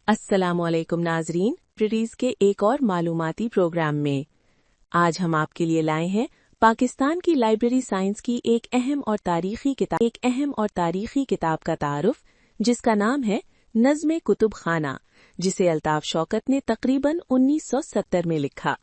अस्सलामुअलैकुम नाजरीन, प्रीटीज के एक और मालूमाती प्रोग्राम में आज हम आपके लिए लाए हैं पाकिस्तान की लाइब्रेरी साइंस की एक अहम और तारीखी किताब का तारुफ, जिसका नाम है नज़्म कुतुब खाना, जिसे अल्ताफ शौकत ने तकरीबन 1970 में लिखा।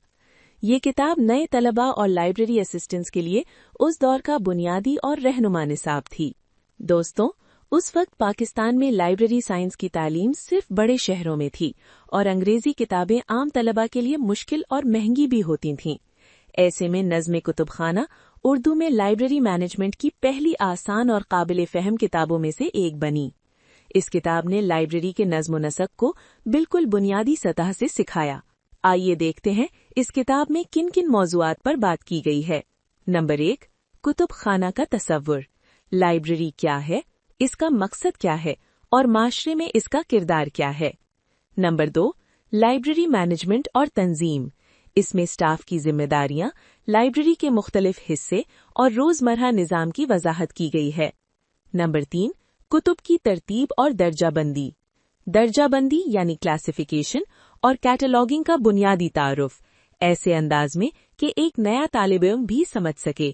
ये किताब नए तलबा और लाइब्रेरी असिस्टेंट्स के लिए उस दौर का बुनियादी और रहनुमा निसाब थी। दोस्तों, उस वक्त पाकिस्तान में लाइब्रेरी साइंस की तालीम सिर्फ बड़े शहरों में थी और अंग्रेजी किताबें आम तलबा के लिए मुश्किल और महंगी भी होती थीं। ऐसे में नज़्म कुतुब खाना उर्दू में लाइब्रेरी मैनेजमेंट की पहली आसान और काबिल फहम किताबों में से एक बनी। इस किताब ने लाइब्रेरी के नज़्म नसक को बिल्कुल बुनियादी सतह से सिखाया। आइए देखते हैं इस किताब में किन किन मौज़ूआत पर बात की गई है। नंबर 1, कुतुब खाना का तसव्वुर। लाइब्रेरी क्या है, इसका मकसद क्या है और माशरे में इसका किरदार क्या है। नंबर 2, लाइब्रेरी मैनेजमेंट और तंजीम। इसमें स्टाफ की जिम्मेदारियां, लाइब्रेरी के मुख्तलिफ हिस्से और रोजमर्रा निज़ाम की वजाहत की गई है। नंबर 3, कुतुब की तरतीब और दर्जाबंदी। दर्जाबंदी यानी क्लासिफिकेशन और कैटलॉगिंग का बुनियादी तारुफ, ऐसे अंदाज में कि एक नया तालिब इल्म भी समझ सके।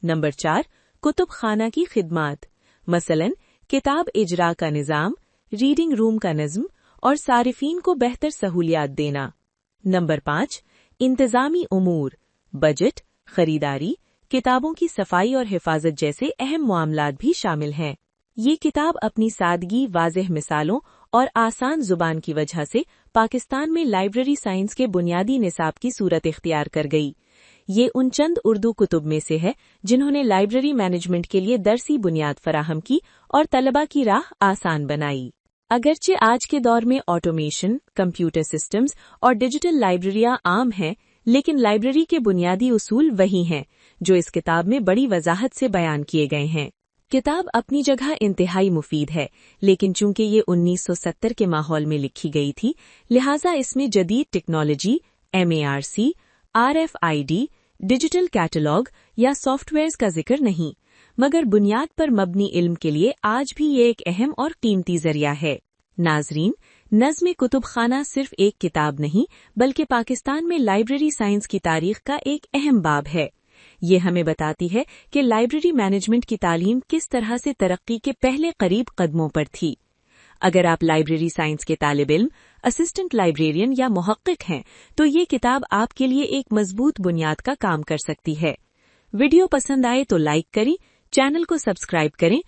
नंबर 4, कुतुब खाना की खिदमात, मसलन किताब इजरा का निज़ाम, रीडिंग रूम का नज़्म और सारिफीन को बेहतर सहूलियात देना। नंबर 5, इंतज़ामी उमूर, बजट, खरीदारी, किताबों की सफाई और हिफाजत जैसे अहम मामलात भी शामिल हैं। ये किताब अपनी सादगी, वाज़ेह मिसालों और आसान जुबान की वजह से पाकिस्तान में लाइब्रेरी साइंस के बुनियादी निसाब की सूरत इख्तियार कर गई। ये उन चंद उर्दू कुतुब में से है जिन्होंने लाइब्रेरी मैनेजमेंट के लिए दरसी बुनियाद फराहम की और तलबा की राह आसान बनाई। अगरचे आज के दौर में ऑटोमेशन, कंप्यूटर सिस्टम्स और डिजिटल लाइब्रेरियां आम हैं, लेकिन लाइब्रेरी के बुनियादी उसूल वही हैं जो इस किताब में बड़ी वजाहत से बयान किए गए हैं। किताब अपनी जगह इंतहाई मुफीद है, लेकिन चूंकि ये 1970 के माहौल में लिखी गई थी, लिहाजा इसमें जदीद technology, MARC, RFID, digital catalogue या सॉफ्टवेयर्स का जिक्र नहीं, मगर बुनियाद पर मबनी इल्म के लिए आज भी ये एक अहम और कीमती जरिया है। नाजरीन, नज़्म कुतुब खाना सिर्फ एक किताब नहीं, बल्कि पाकिस्तान में लाइब्रेरी साइंस की तारीख का एक अहम बाब है। ये हमें बताती है कि लाइब्रेरी मैनेजमेंट की तालीम किस तरह से तरक्की के पहले करीब कदमों पर थी। अगर आप लाइब्रेरी साइंस के तालिब इल्म, असिस्टेंट लाइब्रेरियन या मुहक्किक हैं, तो ये किताब आपके लिए एक मजबूत बुनियाद का काम कर सकती है। वीडियो पसंद आए तो लाइक करें, चैनल को सब्सक्राइब करें